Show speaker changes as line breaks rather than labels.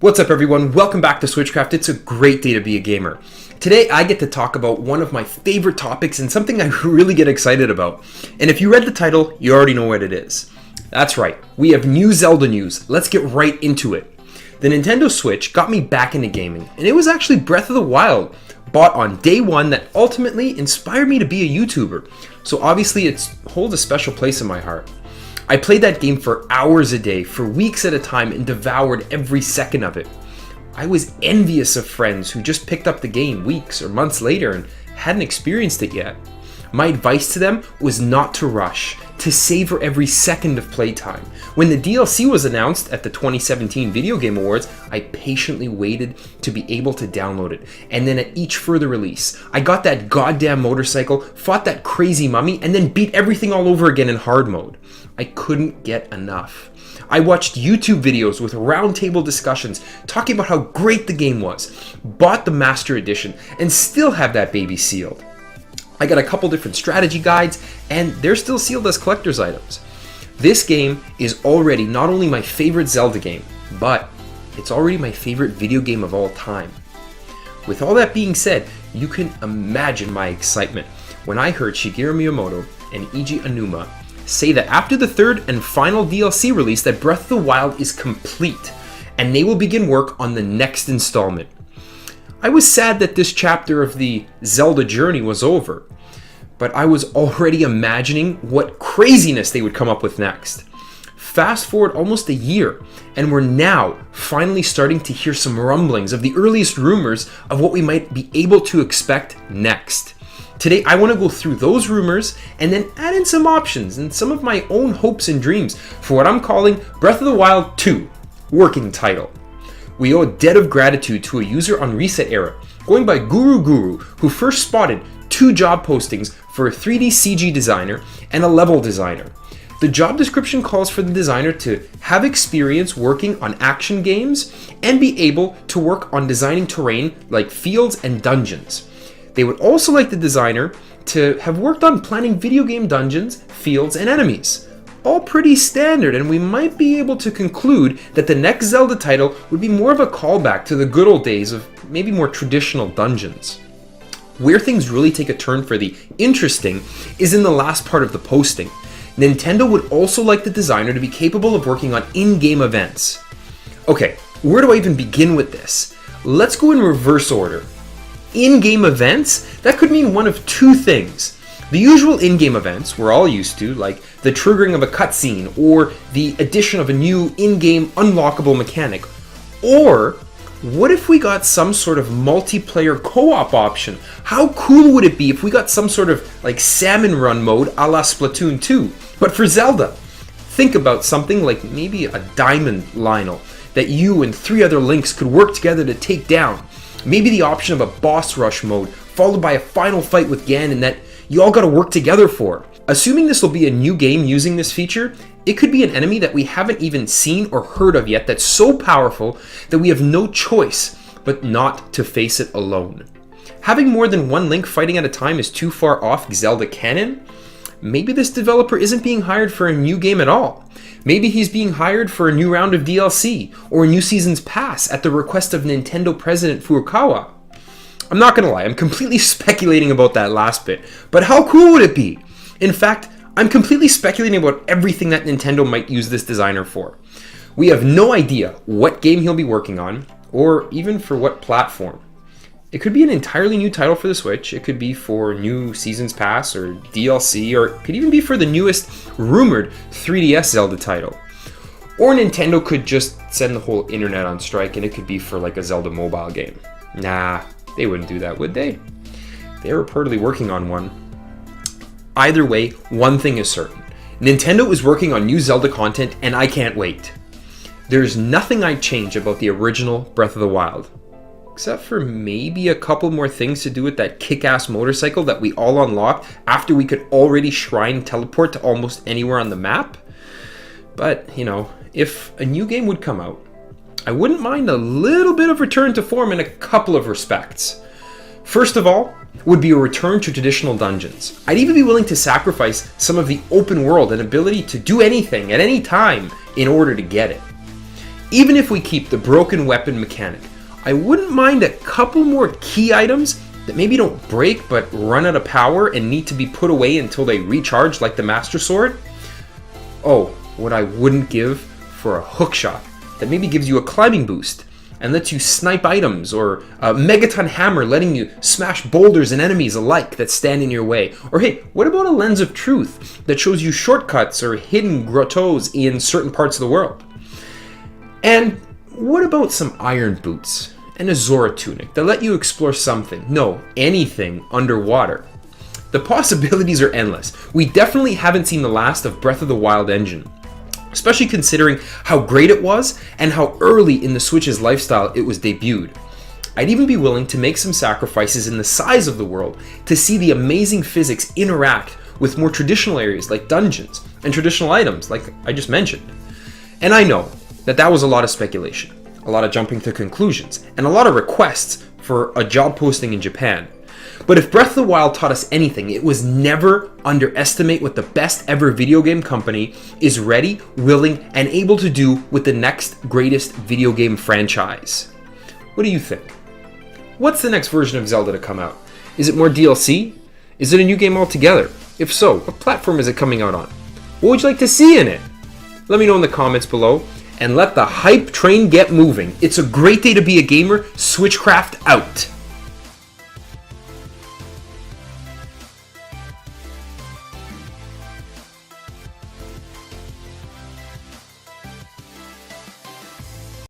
What's up everyone, welcome back to Switchcraft. It's a great day to be a gamer. Today I get to talk about one of my favorite topics and something I really get excited about. And if you read the title, you already know what it is. That's right, we have new Zelda news. Let's get right into it. The Nintendo Switch got me back into gaming, and it was actually Breath of the Wild, bought on day one, that ultimately inspired me to be a YouTuber. So obviously it holds a special place in my heart. I played that game for hours a day, for weeks at a time, and devoured every second of it. I was envious of friends who just picked up the game weeks or months later and hadn't experienced it yet. My advice to them was not to rush, to savor every second of playtime. When the DLC was announced at the 2017 Video Game Awards, I patiently waited to be able to download it. And then at each further release, I got that goddamn motorcycle, fought that crazy mummy, and then beat everything all over again in hard mode. I couldn't get enough. I watched YouTube videos with roundtable discussions talking about how great the game was, bought the Master Edition, and still have that baby sealed. I got a couple different strategy guides, and they're still sealed as collector's items. This game is already not only my favorite Zelda game, but it's already my favorite video game of all time. With all that being said, you can imagine my excitement when I heard Shigeru Miyamoto and Eiji Aonuma say that after the third and final DLC release that Breath of the Wild is complete, and they will begin work on the next installment. I was sad that this chapter of the Zelda journey was over, but I was already imagining what craziness they would come up with next. Fast forward almost a year, and we're now finally starting to hear some rumblings of the earliest rumors of what we might be able to expect next. Today, I want to go through those rumors and then add in some options and some of my own hopes and dreams for what I'm calling Breath of the Wild 2, working title. We owe a debt of gratitude to a user on Reset Era, going by Guru, who first spotted 2 job postings for a 3D CG designer and a level designer. The job description calls for the designer to have experience working on action games and be able to work on designing terrain like fields and dungeons. They would also like the designer to have worked on planning video game dungeons, fields, and enemies. All pretty standard, and we might be able to conclude that the next Zelda title would be more of a callback to the good old days of maybe more traditional dungeons. Where things really take a turn for the interesting is in the last part of the posting. Nintendo would also like the designer to be capable of working on in-game events. Okay, where do I even begin with this? Let's go in reverse order. In-game events? That could mean one of two things. The usual in-game events we're all used to, like the triggering of a cutscene or the addition of a new in-game unlockable mechanic. Or what if we got some sort of multiplayer co-op option? How cool would it be if we got some sort of like salmon run mode a la Splatoon 2, but for Zelda? Think about something like maybe a diamond Lionel that you and 3 other Links could work together to take down. Maybe the option of a boss rush mode followed by a final fight with Ganon that you all gotta work together for. Assuming this will be a new game using this feature, it could be an enemy that we haven't even seen or heard of yet that's so powerful that we have no choice but not to face it alone. Having more than one Link fighting at a time is too far off Zelda canon? Maybe this developer isn't being hired for a new game at all. Maybe he's being hired for a new round of DLC or a new season's pass at the request of Nintendo President Furukawa. I'm not gonna lie, I'm completely speculating about that last bit, but how cool would it be? In fact, I'm completely speculating about everything that Nintendo might use this designer for. We have no idea what game he'll be working on, or even for what platform. It could be an entirely new title for the Switch, it could be for new Seasons Pass or DLC, or it could even be for the newest rumored 3DS Zelda title. Or Nintendo could just send the whole internet on strike and it could be for like a Zelda mobile game. Nah, they wouldn't do that, would they? They were reportedly working on one. Either way, one thing is certain. Nintendo is working on new Zelda content and I can't wait. There's nothing I'd change about the original Breath of the Wild. Except for maybe a couple more things to do with that kick-ass motorcycle that we all unlocked after we could already shrine teleport to almost anywhere on the map. But, you know, if a new game would come out, I wouldn't mind a little bit of return to form in a couple of respects. First of all, would be a return to traditional dungeons. I'd even be willing to sacrifice some of the open world and ability to do anything at any time in order to get it. Even if we keep the broken weapon mechanic, I wouldn't mind a couple more key items that maybe don't break but run out of power and need to be put away until they recharge like the Master Sword. Oh, what I wouldn't give for a hookshot that maybe gives you a climbing boost and lets you snipe items, or a megaton hammer letting you smash boulders and enemies alike that stand in your way. Or hey, what about a lens of truth that shows you shortcuts or hidden grottos in certain parts of the world? And what about some iron boots and a Zora tunic that let you explore something, no, anything underwater? The possibilities are endless. We definitely haven't seen the last of Breath of the Wild engine, especially considering how great it was and how early in the Switch's lifestyle it was debuted. I'd even be willing to make some sacrifices in the size of the world to see the amazing physics interact with more traditional areas like dungeons and traditional items like I just mentioned. And I know that was a lot of speculation, a lot of jumping to conclusions, and a lot of requests for a job posting in Japan. But if Breath of the Wild taught us anything, it was never underestimate what the best ever video game company is ready, willing, and able to do with the next greatest video game franchise. What do you think? What's the next version of Zelda to come out? Is it more DLC? Is it a new game altogether? If so, what platform is it coming out on? What would you like to see in it? Let me know in the comments below, and let the hype train get moving. It's a great day to be a gamer. Switchcraft out.